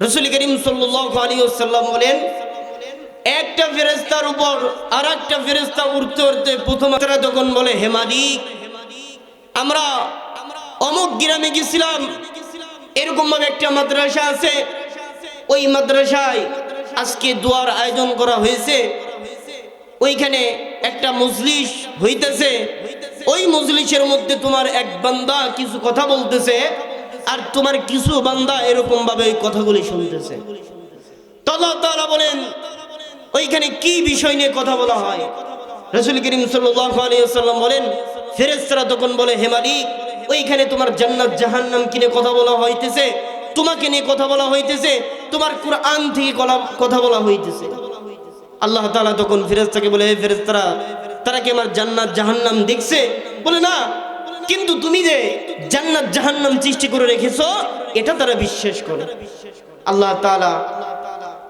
রাসূল করিম সাল্লাল্লাহু আলাইহি ওয়াসাল্লাম বলেন, একটা ফেরেশতার উপর আরেকটা ফেরেশতা উঠতে উঠতে প্রথম ফেরেশতা তখন বলে, হে মালিক, আমরা অমুক গ্রামে গেছিলাম, এরকম ভাবে একটা মাদ্রাসা আছে, ওই মাদ্রাসায় আজকে দোয়ার আয়োজন করা হয়েছে, ওইখানে একটা মজলিস হইতেছে, ওই মজলিসের মধ্যে তোমার এক বান্দা কিছু কথা বলতেছে আর তোমার কিছু বান্দা এরকম ভাবে ওই কথাগুলি শুনতেছে। আল্লাহ তাআলা বলেন, ওইখানে কি বিষয় নিয়ে কথা বলা হয়? রাসূল করিম সাল্লাল্লাহু আলাইহি ওয়াসাল্লাম বলেন, ফেরেশতারা তখন বলে, হে মালিক, ওইখানে তোমার জান্নাত জাহান্নাম কিনে কথা বলা হইতেছে, তোমাকে নিয়ে কথা বলা হইতেছে, তোমার কুরআন থেকে কথা বলা হইতেছে। আল্লাহ তাআলা তখন ফেরেশতাকে বলে, হে ফেরেশতারা, তারা কি আমার জান্নাত জাহান্নাম দেখছে? বলে না, কিন্তু তুমি যে জান্নাত জাহান্নাম সৃষ্টি করে রেখেছো এটা তারা বিশ্বাস করে। আল্লাহ তাআলা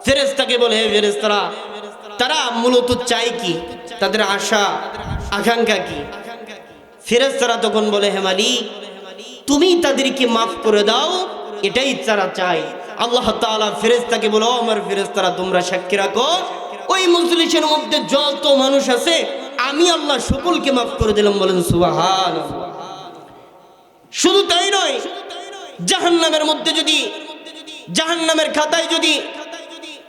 ফেরেশতাকে বলে, হে ফেরেশতারা, তারা মূলত চায় কি, তাদের আশা আকাঙ্ক্ষা কি? ফেরেশতারা তখন বলে, হে মালিক, তুমি তাদেরকে মাফ করে দাও, এটাই তারা চায়। আল্লাহ তাআলা ফেরেশতাকে বলে, ও আমার ফেরেশতারা, তোমরা সাক্ষী রাখো, ওই মজলিসের মধ্যে যত মানুষ আছে আমি আল্লাহ সকলকে মাফ করে দিলাম। বলেন সুবহানাল্লাহ। শুধু তাই নয়, জাহান্নামের মধ্যে যদি, জাহান্নামের খাতায় যদি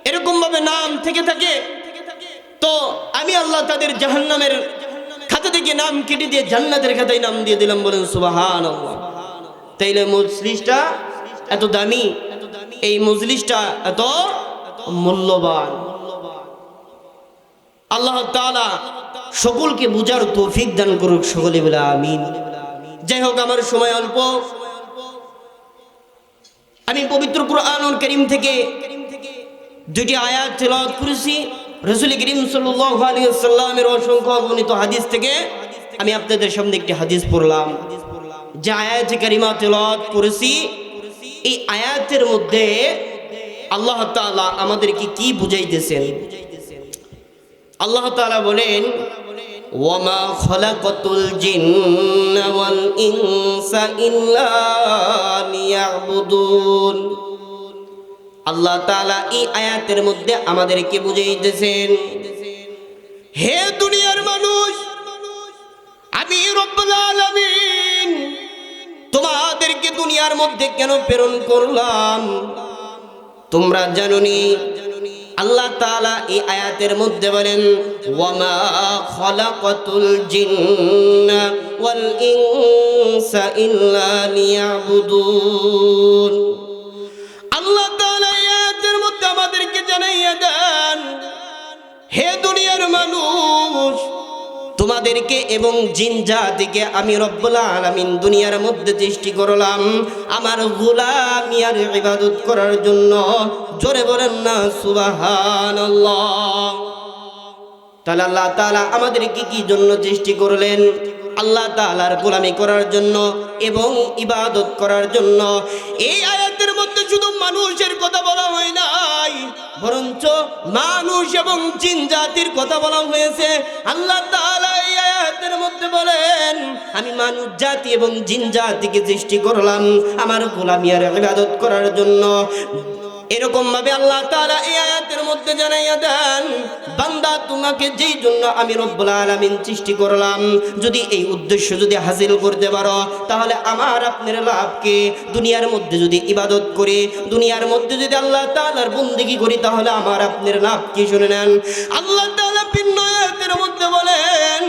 এরকম ভাবে নাম থেকে থাকে, তো আমি আল্লাহ তাদের জাহান্নামের খাতা থেকে নাম কেটে দিয়ে জান্নাতের খাতায় নাম দিয়ে দিলাম। বলেন সুবহানাল্লাহ। তাইলে মজলিসটা এত দামি, এই মজলিসটা এত মূল্যবান। আল্লাহ তাআলা সকলকে বুঝার তৌফিক দান করুক, সকলে বলে আমিন। যাই হোক, আমার সময় অল্প, আমি পবিত্র কুরআনুল কারীম থেকে দুটি আয়াত তেলাওয়াত করেছি। রাসূল করিম সাল্লাল্লাহু আলাইহি ওয়াসাল্লামের অসংখ্য অগণিত হাদিস থেকে আমি আপনাদের সামনে একটি হাদিস পড়লাম। যে আয়াতে কারিমা তেলাওয়াত করেছি, এই আয়াতের মধ্যে আল্লাহ তাআলা আমাদেরকে কি বুঝাইতেছেন? আল্লাহ তাআলা বলেন, ওয়ামা খালাকাতুল জিন্না ওয়াল ইনসা ইল্লা লিয়াবুদুন। আল্লাহ তাআলা এই আয়াতের মধ্যে আমাদেরকে বুঝাইতেছেন, হে দুনিয়ার মানুষ, আমি রব্বুল আলামিন তোমাদেরকে দুনিয়ার মধ্যে কেন প্রেরণ করলাম তোমরা জানোনি? আল্লাহ তাআলা এই আয়াতের মধ্যে বলেন, ওয়ামা খালাকাতুল জিন্না ওয়াল ইনসা ইল্লা লিয়াবুদুন। আল্লাহ তাআলা এই আয়াতের মধ্যে আমাদেরকে জানাইয়া দেন, হে দুনিয়ার মানুষ, তোমাদেরকে এবং জিন জাতিকে আমি রব্বুল আলামিন দুনিয়ার মধ্যে সৃষ্টি করলাম আমার গোলামি আর ইবাদত করার জন্য। জোরে বলেন না সুবহানাল্লাহ। তাহলে আল্লাহ তাআলা আমাদেরকে কি জন্য সৃষ্টি করলেন? আল্লাহ তাআলার গোলামি করার জন্য এবং ইবাদত করার জন্য। এই আয়াতের মধ্যে শুধু মানুষের কথা বলা হয় নাই, বরঞ্চ মানুষ এবং জিন জাতির কথা বলা হয়েছে। আল্লাহ তাআলা এই আয়াতের মধ্যে বলেন, আমি মানুষ জাতি এবং জিন জাতিকে সৃষ্টি করলাম আমার গোলামি আর ইবাদত করার জন্য। এরকম ভাবে আল্লাহ তাআলা এই আয়াতের মধ্যে জানাইয়া দেন, বান্দা, তোমাকে যেই জন্য আমি রব্বুল আলামিন সৃষ্টি করলাম, যদি এই উদ্দেশ্য যদি হাসিল করতে পারো, তাহলে আমার আপনার লাভ কি? দুনিয়ার মধ্যে যদি ইবাদত করি, দুনিয়ার মধ্যে যদি আল্লাহ তাআলার বন্দেগী করি, তাহলে আমার আপনার লাভ কি? শুনে নেন, আল্লাহ তাআলা ভিন্ন আয়াতের মধ্যে বলেন,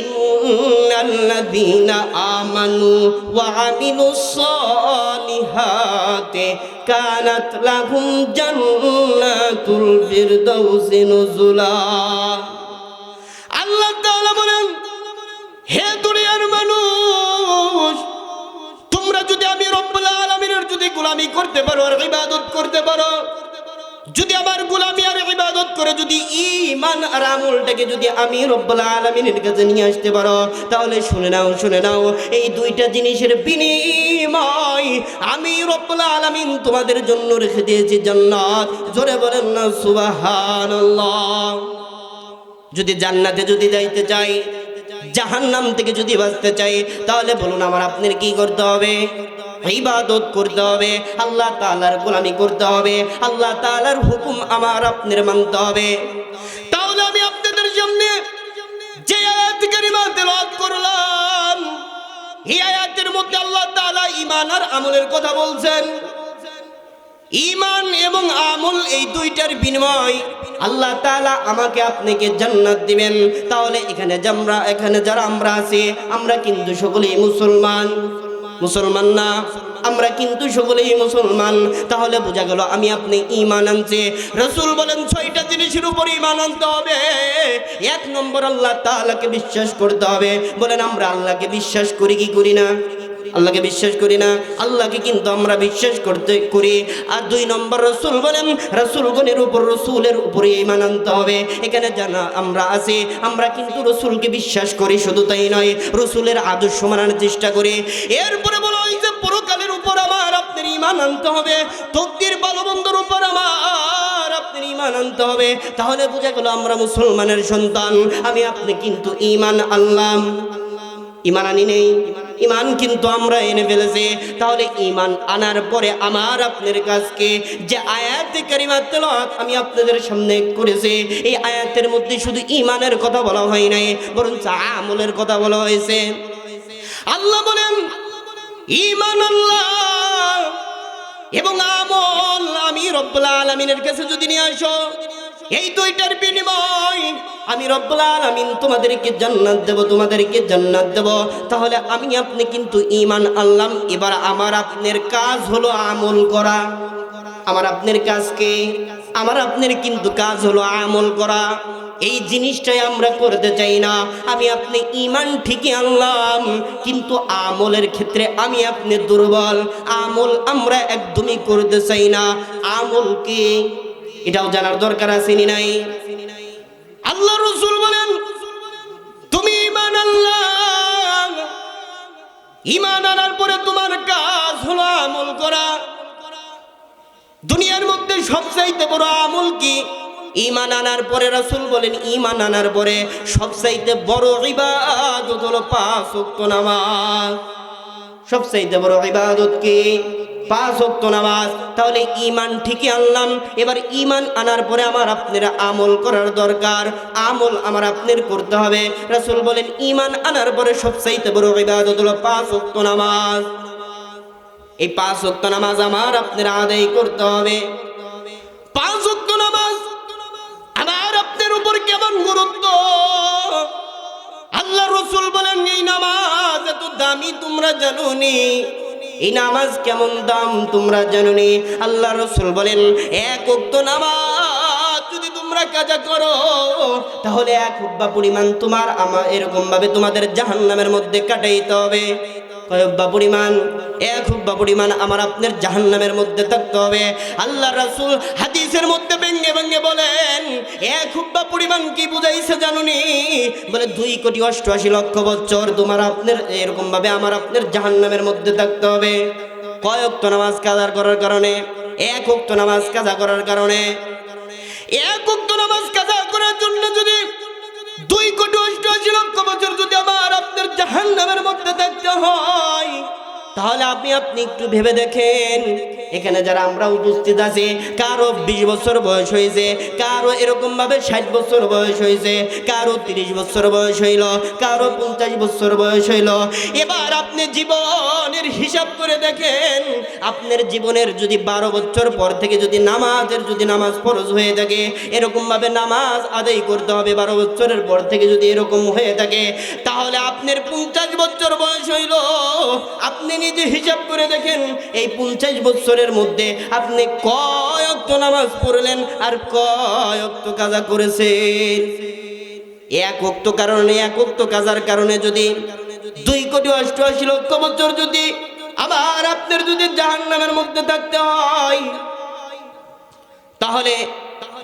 ইন্নাল্লাযীনা আমানু ওয়া আমিলুস সালিহাতি কানাত লাহুম জান্নাতুল ফিরদাউসি নুজুলা। আল্লাহ তাআলা বলেন, হে দুনিয়ার মানুষ, তোমরা যদি আমি রব্বুল আলামিনের যদি গোলামি করতে পারো আর ইবাদত করতে পারো, যদি আমার গোলামি আর ইবাদত করে যদি ঈমান আর আমলটাকে যদি আমি রব্বুল আলামিনের কাছে নিয়ে আসতে পারো, তাহলে শুনে নাও, এই দুইটা জিনিসের বিনিময় আমি রব্বুল আলামিন তোমাদের জন্য রেখে দিয়েছি জান্নাত। জোরে বলেন না সুবহানাল্লাহ। যদি জান্নাতে যদি যাইতে চাই, জাহান্নাম থেকে যদি বাঁচতে চাই, তাহলে বলুন আমার আপনার কি করতে হবে? ইবাদত করতে হবে, আল্লাহ তাআলার গোলামি করতে হবে, আল্লাহ তাআলার হুকুম আমার আপনার মানতে হবে। তাহলে আমি আপনাদের সামনে যে আয়াত কারিমা তেলাওয়াত করলাম, এই আয়াতের মধ্যে আল্লাহ তাআলা ঈমান আর আমলের কথা বলছেন। ঈমান এবং আমল এই দুইটার বিনিময় আল্লাহ তাআলা আমাকে আপনাকে জান্নাত দিবেন। তাহলে এখানে যারা আমরা আছি, আমরা কিন্তু সকলেই মুসলমান না, আমরা কিন্তু সকলেই মুসলমান। তাহলে বোঝা গেল আমি আপনি ঈমান আনছে। রাসূল বলেন 6টা জিনিসের উপর ঈমান আনতে হবে। 1 নম্বর আল্লাহ তাআলাকে বিশ্বাস করতে হবে। বলেন আমরা আল্লাহকে বিশ্বাস করি কি করি না? আল্লাহকে বিশ্বাস করি না? আল্লাহকে কিন্তু আমরা বিশ্বাস করি। আর 2 নম্বর রাসূল বলেন রাসূলগণের উপর, রাসূলের উপরে ঈমান আনতে হবে। এখানে জানা আমরা আছি, আমরা কিন্তু রাসূলকে বিশ্বাস করি, শুধু তাই নয় রাসূলের আদর্শ মানার চেষ্টা করি। এরপরে বলা হয়েছে পরকালের উপর আমার আপনার ঈমান আনতে হবে, তকদির ভালো মন্দর উপর আমার আপনার ঈমান আনতে হবে। তাহলে বোঝা গেল আমরা মুসলমানের সন্তান। আমি আপনি কিন্তু ঈমান আনলাম, ঈমান আনি নেই, ঈমান কিন্তু আমরা এনে ফেলেছি। তাহলে ঈমান আনার পরে আমার আপনার কাছকে যে আয়াত কারিমা তেলাওয়াত আমি আপনাদের সামনে করেছি, এই আয়াতের মধ্যে শুধু ঈমানের কথা বলা হয় নাই, বরং আমলের কথা বলা হয়েছে। আল্লাহ বলেন ঈমান আল্লাহ এবং আমল আমি রব্বুল আলামিনের কাছে যদি নিয়ে আসো, এই দুইটার বিনিময় আমি রব্বুল আলামিন তোমাদেরকে জান্নাত দেব। তাহলে আমি আপনি কিন্তু ঈমান আনলাম। এবার আমার আপনার কাজ হলো আমল করা। আমার আপনার কিন্তু কাজ হলো আমল করা। এই জিনিসটাই আমরা করতে চাই না। আমি আপনি ঈমান ঠিকই আনলাম, কিন্তু আমলের ক্ষেত্রে আমি আপনি দুর্বল। আমল আমরা একদমই করতে চাই না। আমল কি এটাও জানার দরকার আছে নি নাই? আল্লাহ রাসূল বলেন তুমি ঈমান আনলাম, ঈমান আনার পরে তোমার কাজ হলো আমল করা। দুনিয়ার মধ্যে সবচাইতে বড় আমল কি? ঈমান আনার পরে রাসূল বলেন ঈমান আনার পরে সবচাইতে বড় ইবাদত হলো 5 ওয়াক্ত নামাজ। সবচাইতে বড় ইবাদত কি? 5 ওয়াক্ত নামাজ। তাহলে ঈমান ঠিকই আনলাম। এবার ঈমান আনার পরে আমার আপনার আমল করার দরকার। আমল আমার আপনার করতে হবে। রাসূল বলেন ঈমান আনার পরে সবচাইতে বড় ইবাদত হলো 5 ওয়াক্ত নামাজ। এই 5 ওয়াক্ত নামাজ আমার আপনার আদায় করতে হবে। 5 ওয়াক্ত নামাজ আমার আপনার উপর কেমন গুরুত্ব! আল্লাহ রাসূল বলেন এই নামাজ এত দামি তোমরা জানোনি, এই নামাজ কেমন দাম তোমরা জানোনি। আল্লাহ রাসূল বলেন 1 ওয়াক্ত নামাজ যদি তোমরা কাজা করো, তাহলে 1 হুব্বা পরিমাণ তোমার আমার এরকম ভাবে তোমাদের জাহান্নামের মধ্যে কাটাইতে হবে। কয় হুব্বা পরিমাণ? 1 হুব্বা পরিমাণ আমার আপনার জাহান্নামের মধ্যে থাকতে হবে। আল্লাহ রাসূল হাদিসের মধ্যে ভেঙে বলেন 1 হুব্বা পরিমাণ কি বুঝাইছে জানুনি? বলে 2,88,00,000 বছর তোমার আপনার এরকম ভাবে আমার আপনার জাহান্নামের মধ্যে থাকতে হবে। কয় ওয়াক্ত নামাজ কাজা করার কারণে? 1 ওয়াক্ত নামাজ কাজা করার কারণে। 1 ওয়াক্ত নামাজ কাজা করার জন্য যদি 2,88,00,000 বছর যদি আমার আপনার জাহান্নামের মধ্যে থাকতে হয়, তাহলে আপনি একটু ভেবে দেখেন, এখানে যারা আমরা উপস্থিত আছি, কারো 20 বছর বয়স হয়েছে, কারো এরকম ভাবে 60 বছর বয়স হয়েছে, কারো 30 বছর বয়স হইল, কারো 50 বছর বয়স হইল। এবার আপনি জীবনের হিসাব করে দেখেন, আপনার জীবনের যদি 12 বছর পর থেকে যদি নামাজ ফরজ হয়ে থাকে, এরকম ভাবে নামাজ আদায় করতে হবে 12 বছরের পর থেকে যদি এরকম হয়ে থাকে, তাহলে আপনার 50 বছর বয়স হইল। আপনি নিজে হিসাব করে দেখেন, এই 50 বছরের মধ্যে আপনি কয় ওয়াক্ত নামাজ পড়লেন আর কয় ওয়াক্ত কাজা করেছেন? 1 ওয়াক্ত কাজার কারণে যদি 2,88,00,000 বছর যদি আবার আপনার যদি জাহান্নামের মধ্যে থাকতে হয়, তাহলে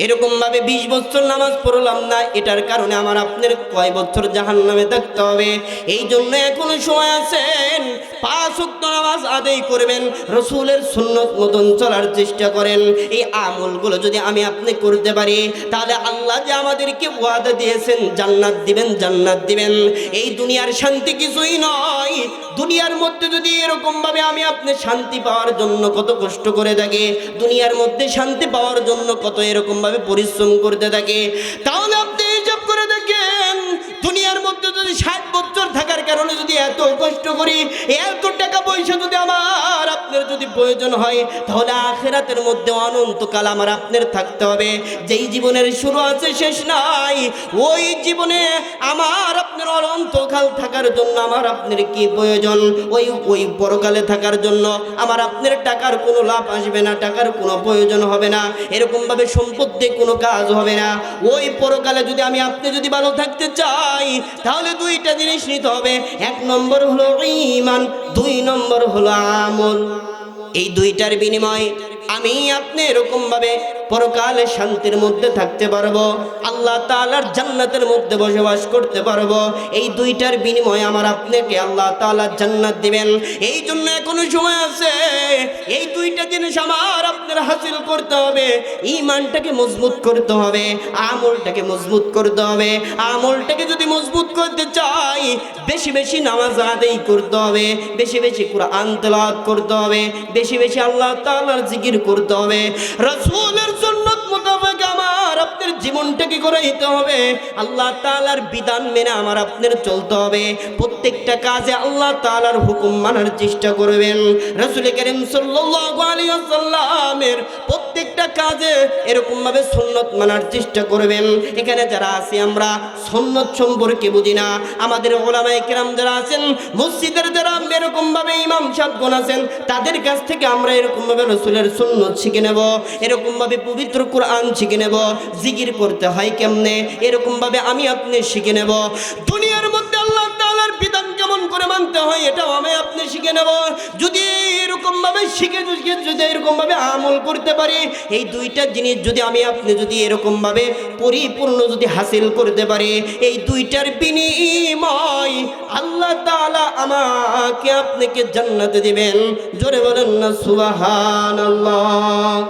এরকম ভাবে 20 বছর নামাজ পড়লাম না, এটার কারণে আমার আপনার কয় বছর জাহান্নামে থাকতে হবে? এই জন্য এখনো সময় আছেন, 5 ওয়াক্ত নামাজ আদায় করবেন, রাসূলের সুন্নাত মতন চলার চেষ্টা করেন। এই আমলগুলো যদি আমি আপনি করতে পারি, তাহলে আল্লাহ যে আমাদেরকে ওয়াদা দিয়েছেন জান্নাত দিবেন। এই দুনিয়ার শান্তি কিছুই নয়, দুনিয়ার মধ্যে যদি এরকম ভাবে আমি আপনি শান্তি পাওয়ার জন্য কত কষ্ট করে থাকি, দুনিয়ার মধ্যে শান্তি পাওয়ার জন্য কত এরকম ভাবে পরিশ্রম করতে থাকে, তাহলে আপনি হিসাব করে দেখেন দুনিয়ার মধ্যে যদি 60 বছর থাকার কারণে যদি এত কষ্ট করি, এত টাকা পয়সা যদি আমার আপনার যদি প্রয়োজন হয়, তাহলে আখিরাতের মধ্যে অনন্তকাল আমার আপনার থাকতে হবে। যেই জীবনের শুরু আছে শেষ নাই, ওই জীবনে আমার আপনার অনন্তকাল থাকার জন্য আমার আপনার কি প্রয়োজন? ওই পরকালে থাকার জন্য আমার আপনার টাকার কোনো লাভ আসবে না, টাকার কোনো প্রয়োজন হবে না, এরকম ভাবে সম্পদ দিয়ে কোনো কাজ হবে না। ওই পরকালে যদি আমি আপনি যদি ভালো থাকতে চাই, তাহলে দুইটা জিনিস নিতে হবে। 1 নম্বর হলো ঈমান, 2 নম্বর হলো আমল। এই দুইটার বিনিময়ে আমি আপনি এরকম ভাবে পরকালে শান্তির মধ্যে থাকতে পারবো, আল্লাহ তাআলার জান্নাতের মধ্যে বসবাস করতে পারবো। এই দুইটার বিনিময়ে আমার আপনাকে আল্লাহ তাআলা জান্নাত দিবেন। এই জন্য এখনো সময় আছে, এই দুইটা জিনিস আমার আপনার হাসিল করতে হবে। ঈমানটাকে মজবুত করতে হবে, আমলটাকে মজবুত করতে হবে। আমলটাকে যদি মজবুত করতে চাই, বেশি বেশি নামাজ আদায় করতে হবে, বেশি বেশি কুরআন তেলাওয়াত করতে হবে, বেশি বেশি আল্লাহ তাআলার জিকির করতে হবে, রাসূলের সুন্নাত মোতাবেক আমার আপনার জীবনটাকে গড়াইতে হবে, আল্লাহ তাআলার বিধান মেনে আমার আপনার চলতে হবে। প্রত্যেকটা কাজে আল্লাহ তাআলার হুকুম মানার চেষ্টা করবেন। রাসূল কারীম সাল্লাল্লাহু আলাইহি ওয়াসাল্লামের প্রত্যেকটা কাজে এরকম ভাবে সুন্নাত মানার চেষ্টা করবেন। এখানে যারা আছি আমরা সুন্নাত সম্পর্কে বুঝি না, আমাদের উলামায়ে কেরাম যারা আছেন, মসজিদের যারা এরকম ভাবে ইমাম সাহেবগণ আছেন, তাদের কাছ থেকে আমরা এরকম ভাবে রাসূলের সুন্নাত শিখে নেব, এরকম ভাবে পবিত্র কুরআন শিখে নেব, জিকির করতে হয় কেমনে এরকম ভাবে আমি আপনি শিখে নেব। দুনিয়ার মধ্যে আল্লাহ তাআলার বিধান কেমন করে মানতে হয় এটাও আমি আপনি শিখে নেব। যদি এরকম ভাবে শিখে যদি এরকম ভাবে আমল করতে পারি, এই দুইটা জিনিস যদি আমি আপনি যদি এরকম ভাবে পরিপূর্ণ যদি হাসিল করতে পারি, এই দুইটার বিনিময় আল্লাহ তাআলা আমাকে আপনাকে জান্নাতে দিবেন। জোরে বলেন না সুবহানাল্লাহ।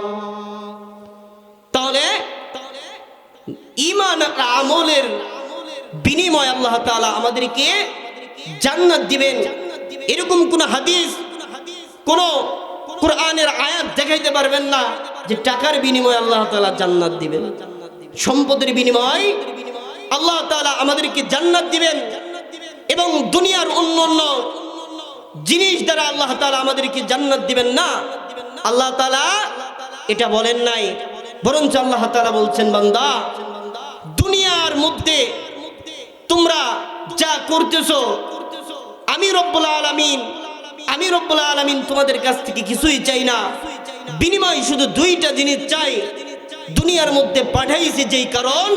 তাহলে ঈমান আর আমলের বিনিময় আল্লাহ তাআলা আমাদেরকে জান্নাত দিবেন। এরকম কোন হাদিস, কোন কোরআনের আয়াত দেখাইতে পারবেন না যে টাকার বিনিময়ে আল্লাহ তাআলা জান্নাত দিবেন, সম্পদের বিনিময় আল্লাহ তাআলা আমাদেরকে জান্নাত দিবেন, এবং দুনিয়ার অন্যান্য জিনিস দ্বারা আল্লাহ তাআলা আমাদেরকে জান্নাত দিবেন না। আল্লাহ তাআলা এটা বলেন নাই, বরঞ্চ আল্লাহ তাআলা বলছেন, বান্দা দুনিয়ার মধ্যে তোমরা যা করতেছো, আমি রব্বুল আলামিন তোমাদের কাছ থেকে কিছুই চাই না, বিনিময় শুধু দুইটা জিনিস চাই। দুনিয়ার মধ্যে পাঠাইছি যেই কারণ,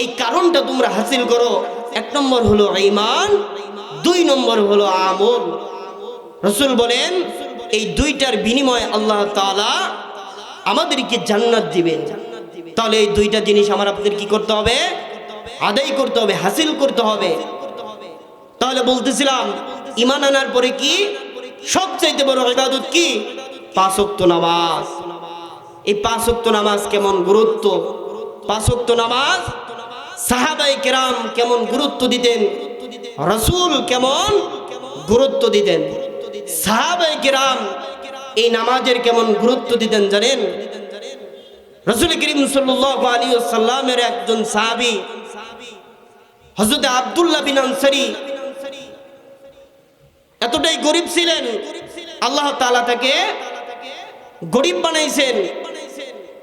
এই কারণটা তোমরা হাসিল করো। 1 নম্বর হলো ঈমান, 2 নম্বর হলো আমল। রাসূল বলেন এই দুইটার বিনিময়ে আল্লাহ তাআলা আমাদেরকে জান্নাত দিবেন। তাহলে এই দুইটা জিনিস আমার আপনাদের কি করতে হবে? আদায় করতে হবে, হাসিল করতে হবে। তাহলে বলতেছিলাম ঈমান আনার পরে কি সবচেয়ে বড় ইবাদত কি? 5 ওয়াক্ত নামাজ। এই 5 ওয়াক্ত নামাজ কেমন গুরুত্ব, 5 ওয়াক্ত নামাজ সাহাবায়ে কেরাম কেমন গুরুত্ব দিতেন, রাসূল কেমন গুরুত্ব দিতেন, সাহাবায়ে কেরাম এই নামাজের কেমন গুরুত্ব দিতেন জানেন? রাসূল করিম সাল্লাল্লাহু আলাইহি ওয়াসাল্লামের একজন সাহাবী হযরত আব্দুল্লাহ বিন আনসারী এতটাই গরীব ছিলেন, আল্লাহ তাআলা তাকে গরীব বানাইছেন।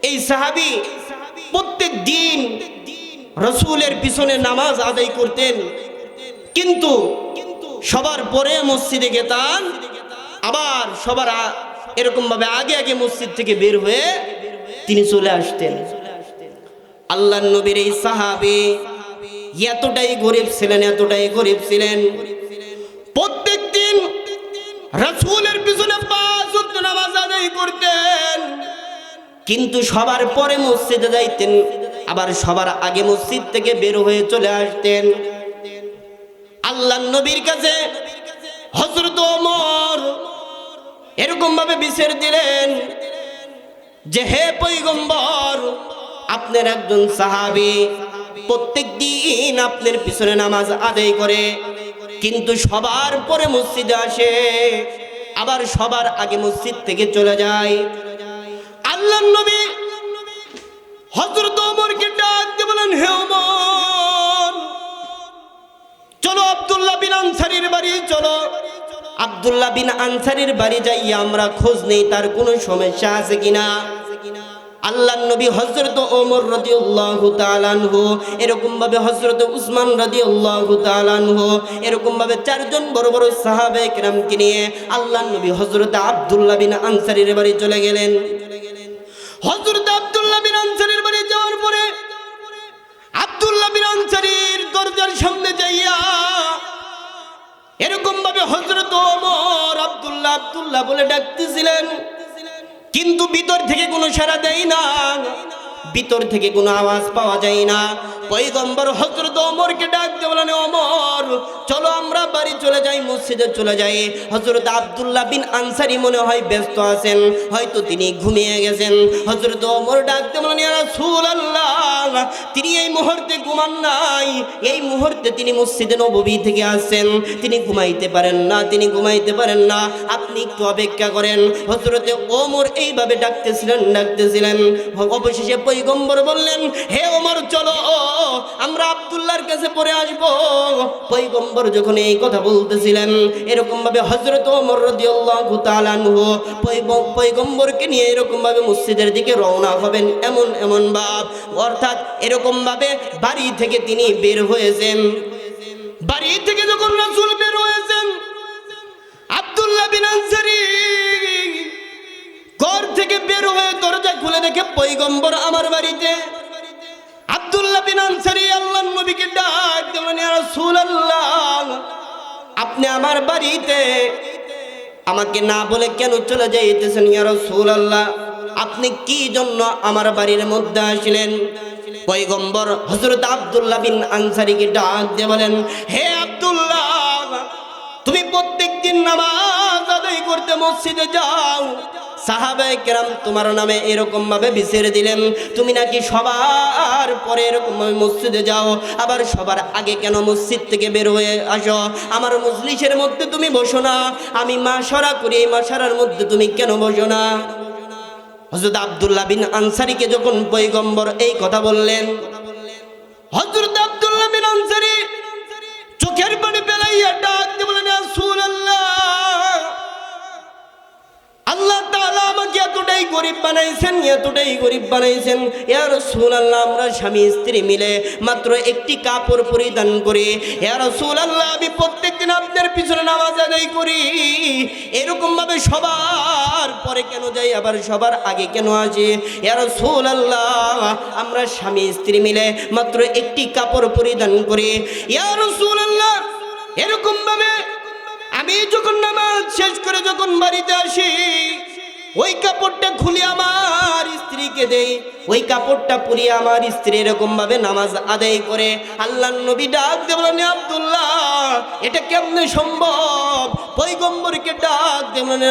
এই সাহাবী প্রত্যেক দিন রাসূলের পিছনে নামাজ আদায় করতেন, কিন্তু সবার পরে মসজিদে যেতেন, আবার সবার এরকম ভাবে আগে আগে মসজিদ থেকে বের হয়ে তিনি চলে আসতেন। আল্লাহর নবীর এই সাহাবী এতটাই গরীব ছিলেন, প্রত্যেক দিন রাসূলের পিছনে 5 ওয়াক্ত নামাজ আদায় করতেন, কিন্তু সবার পরে মসজিদে যাইতেন, আবার সবার আগে মসজিদ থেকে বের হয়ে চলে আসতেন। আল্লাহর নবীর কাছে হযরত ওমর এরকম ভাবে বিচার দিলেন যে, হে পয়গম্বর, আপনার একজন সাহাবী প্রত্যেক দিন আপনার পিছনে নামাজ আদায় করে, কিন্তু সবার পরে মসজিদে আসে, আবার সবার আগে মসজিদ থেকে চলে যায়। আল্লাহর নবী হযরত ওমরকে ডাক দিয়ে বলেন, হে ওমর, চলো আব্দুল্লাহ বিন আনসারীর বাড়ি চলো। আব্দুল্লাহ বিন আনসারীর বাড়ি যাইয়া আমরা খোঁজ নেই তার কোনো সমস্যা আছে কিনা। আল্লাহর নবী হযরত ওমর রাদিয়াল্লাহু তাআলা আনহু, এরকম ভাবে হযরত উসমান রাদিয়াল্লাহু তাআলা আনহু, এরকম ভাবে চারজন বড় বড় সাহাবায়ে কেরামকে নিয়ে আল্লাহর নবী হযরত আব্দুল্লাহ বিন আনসারীর বাড়ি চলে গেলেন। হযরত আব্দুল্লাহ বিন আনসারীর বাড়ি যাওয়ার পরে আব্দুল্লাহ বিন আনসারীর দরজার সামনে যাইয়া এরকম ভাবে হযরত ওমর আব্দুল্লাহ আব্দুল্লাহ বলে ডাকতেছিলেন, কিন্তু ভিতর থেকে কোনো সাড়া দেয় না, ভিতর থেকে কোনো আওয়াজ পাওয়া যায় না। পয়গম্বর হযরত ওমরকে ডাক দিয়ে বলেন, ওমর চলো আমরা বাড়ি চলে যাই, মসজিদে চলে যাই। হযরত আব্দুল্লাহ বিন আনসারী মনে হয় ব্যস্ত আছেন, হয়তো তিনি ঘুমিয়ে গেছেন। হযরত ওমর ডাক দিয়ে বলেন, ইয়া রাসূলুল্লাহ, তিনি এই মুহূর্তে ঘুমান নাই, এই মুহূর্তে তিনি মসজিদে নববী থেকে আসছেন, তিনি ঘুমাইতে পারেন না, তিনি ঘুমাইতে পারেন না, আপনি একটু অপেক্ষা করেন। হযরতে ওমর এইভাবে ডাকতেছিলেন। অবশেষে পয়গম্বর বললেন, হে ওমর চলো আমরা আব্দুল্লাহর কাছে পরে আসব। পয়গম্বর যখন এই কথা বলতেছিলেন, এরকম ভাবে হযরত ওমর রাদিয়াল্লাহু তাআলা আনহু পয়গম্বরকে নিয়ে এরকম ভাবে মসজিদের দিকে রওনা হবেন, এমন ভাব, অর্থাৎ এরকম ভাবে বাড়ি থেকে তিনি বের হয়েছেন। বাড়ি থেকে যখন রাসূল বের হয়েছেন, আব্দুল্লাহ বিন আনসারী ঘর থেকে বের হয়ে দরজা খুলে দেখে পয়গম্বর আমার বাড়িতে। আব্দুল্লাহ বিন আনসারী আল্লাহর নবীকে ডাক দিলেন, ইয়া রাসূলুল্লাহ, আপনি আমার বাড়িতে আমাকে না বলে কেন চলে যাইতেছেন? ইয়া রাসূলুল্লাহ, আপনি কি জন্য আমার বাড়ির মধ্যে আসলেন? পয়গম্বর হযরত আব্দুল্লাহ বিন আনসারীকে ডাক দিয়ে বলেন, হে আব্দুল্লাহ, তুমি প্রত্যেকদিন নামাজ আদায় করতে মসজিদে যাও, সাহাবায়ে কেরাম তোমার নামে এরকম ভাবে বিচার দিলেন, তুমি নাকি সবার পরে এরকম ভাবে মসজিদে যাও, আবার সবার আগে কেন মসজিদ থেকে বের হয়ে আসো? আমার মজলিসের মধ্যে তুমি বসো না, আমি মাশারা করি, এই মাশারার মধ্যে তুমি কেন বসো না? হযরত আব্দুল্লাহ বিন আনসারীকে যখন পয়গম্বর এই কথা বললেন, হযরত আব্দুল্লাহ বিন আনসারী চোখের পানি ফেলাইয়া ডাক দিয়ে বলেন, ইয়া রাসূলুল্লাহ, আল্লাহ তাআলা আমাকে এতটাই গরিব বানাইছেন, এতটাই গরিব বানাইছেন। ইয়া রাসূলুল্লাহ, আমরা স্বামী স্ত্রী মিলে মাত্র একটি কাপড় পরিধান করি। ইয়া রাসূলুল্লাহ, আমি প্রত্যেকদিন আপনার পিছনে নামাজ আদায় করি, এরকম ভাবে সবার পরে কেন যাই, আবার সবার আগে কেন আসি? ইয়া রাসূলুল্লাহ, আমরা স্বামী স্ত্রী মিলে মাত্র একটি কাপড় পরিধান করি। ইয়া রাসূলুল্লাহ, এরকম ভাবে আমি যখন নামাজ শেষ করে যখন বাড়িতে আসি, ওই কাপড়টা খুলে আমার স্ত্রীকে দেই, ওই কাপড়টা পরিয়ে আমার স্ত্রী এরকম ভাবে নামাজ আদায় করে। আল্লাহর নবী ডাক দিয়ে বলেন, আব্দুল্লাহ, এটা কেমনে সম্ভব? পয়গম্বরকে ডাক দিয়ে বলেন,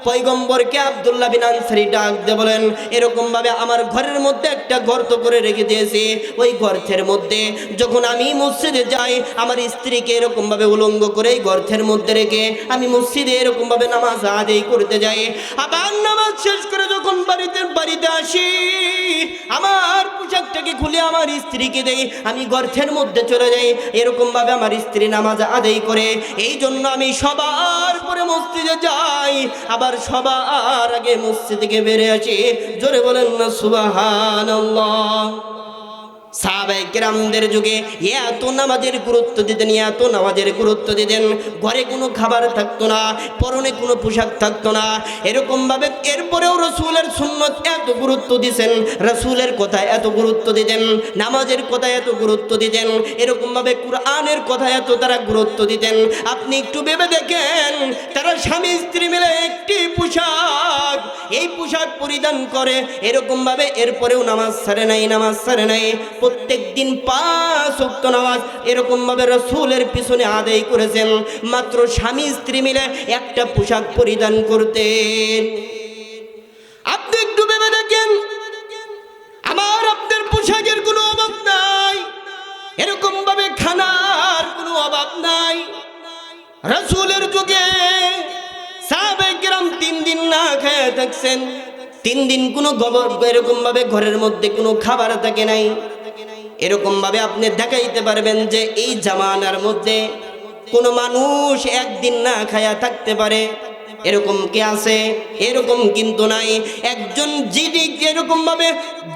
পয়গম্বরকে আব্দুল্লাহ বিন আনসারী ডাক দিয়ে বলেন, এরকম ভাবে আমার ঘরের মধ্যে একটা গর্ত করে রেখে দিয়েছি, ওই গর্তের মধ্যে যখন আমি মসজিদে যাই, আমার স্ত্রীকে এরকম ভাবে উলঙ্গ করে এই গর্তের মধ্যে রেখে আমি মসজিদে এরকম ভাবে নামাজ আদায় করতে যাই। আবার নামাজ শেষ করে যখন বাড়িতে আসি, আমার পোশাকটাকে খুলে আমার স্ত্রীকে দেই, আমি গর্তের মধ্যে চলে যাই, এরকম ভাবে আমার স্ত্রী নামাজ আদায় করে। এই জন্য আমি সবার পরে মসজিদে যাই, আবার সবার আগে মসজিদ থেকে বেরে আসি। জোরে বলেন না সুবহানাল্লাহ। সাহাবায়ে কেরামদের যুগে এত নামাজের গুরুত্ব দিতেন, এত নামাজের গুরুত্ব দিতেন। ঘরে কোনো খাবার থাকতো না, পরনে কোনো পোশাক থাকতো না, এরকম ভাবে এরপরেও রাসূলের সুন্নত এত গুরুত্ব দিতেন, রাসূলের কথা এত গুরুত্ব দিতেন, নামাজের কথা এত গুরুত্ব দিতেন, এরকম ভাবে কোরআনের কথা এত তারা গুরুত্ব দিতেন। আপনি একটু ভেবে দেখেন, তারা স্বামী স্ত্রী মিলে একটি পোশাক, এই পোশাক পরিধান করে, এরকম ভাবে এরপরেও নামাজ ছাড়ে নাই। প্রত্যেকদিন 5 ওয়াক্ত নামাজ এরকম ভাবে রাসূলের পিছনে আদায় করেছেন, মাত্র স্বামী স্ত্রী মিলে একটা পোশাক পরিধান করতেন। আপনি একটু ভেবে দেখেন, আমার আপনার পোশাকের কোনো অভাব নাই, এরকম ভাবে খানার কোনো অভাব নাই, রাসূলের যুগে সাহাবায়ে কেরাম 3 দিন না খেয়ে থাকছেন। 3 দিন কোনো এরকম ভাবে ঘরের মধ্যে কোনো খাবার থাকে নাই। এরকম ভাবে আপনি দেখাইতে পারবেন যে এই জামানার মধ্যে কোনো মানুষ একদিন না খায়া থাকতে পারে, এরকম কি আছে? এরকম কিন্তু নাই। একজন যিনি এরকম ভাবে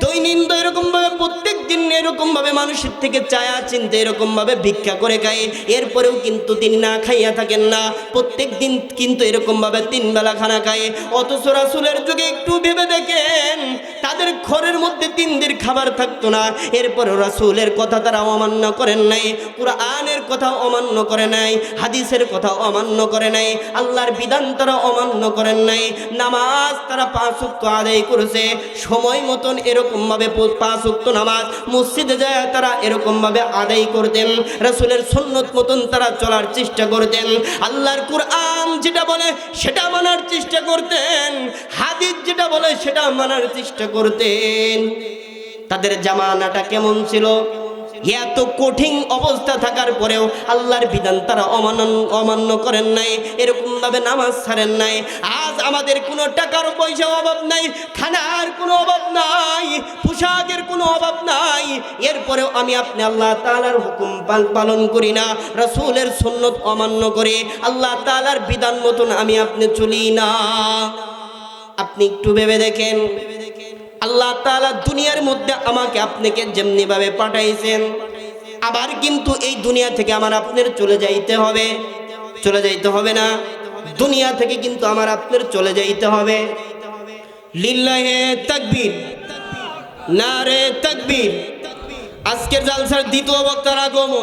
দৈনন্দিন এরকম ভাবে প্রত্যেক দিন এরকম ভাবে মানুষের থেকে চায়া চিনতে এরকম ভাবে ভিক্ষা করে খায়, এরপরেও কিন্তু তিনি না খাইয়া থাকেন না। প্রত্যেক দিন কিন্তু এরকম ভাবে 3 বেলা খানা খায়। অথচ রাসূলের যুগে একটু ভেবে দেখেন, তাদের ঘরের মধ্যে 3 দিন খাবার থাকতো না, এরপর রাসূলের কথা তারা অমান্য করেন নাই, কুরআনের কথা অমান্য করে নাই, হাদিসের কথা অমান্য করে নাই, আল্লাহর বিধান তারা অমান্য করেন নাই। নামাজ তারা 5 ওয়াক্ত আদায় করেছে সময় মতন। এরকম ভাবে 5 ওয়াক্ত নামাজ মসজিদে যায় তারা এরকম ভাবে আদায় করতেন। রাসূলের সুন্নত মতন তারা চলার চেষ্টা করতেন। আল্লাহর কুরআন যেটা বলে সেটা মানার চেষ্টা করতেন, হাদিস যেটা বলে সেটা মানার চেষ্টা করতেন। তাদের জামানাটা কেমন ছিল? এত কঠিন অবস্থা থাকার পরেও আল্লাহর বিধান তারা অমান্য করেন নাই, এরকম ভাবে নামাজ ছাড়েন নাই। আজ আমাদের কোনো টাকার পয়সা অভাব নাই, খানার কোনো অভাব নাই, পোশাকের কোনো অভাব নাই, এরপরেও আমি আপনি আল্লাহ তাআলার হুকুম পালন করি না, রাসূলের সুন্নত অমান্য করে আল্লাহ তাআলার বিধান মতন আমি আপনি চলি না। আপনি একটু ভেবে দেখেন, আল্লাহ তাআলা দুনিয়ার মধ্যে আমাকে আপনাকে যেমনি ভাবে পাঠাইছেন, আবার কিন্তু এই দুনিয়া থেকে আমার আপনার চলে যাইতে হবে। চলে যাইতে হবে না? দুনিয়া থেকে কিন্তু আমার আপনার চলে যাইতে হবে। লিল্লাহে তাকবীর, নারে তাকবীর। আজকের জালসার দ্বিতীয় বক্তার আগমন।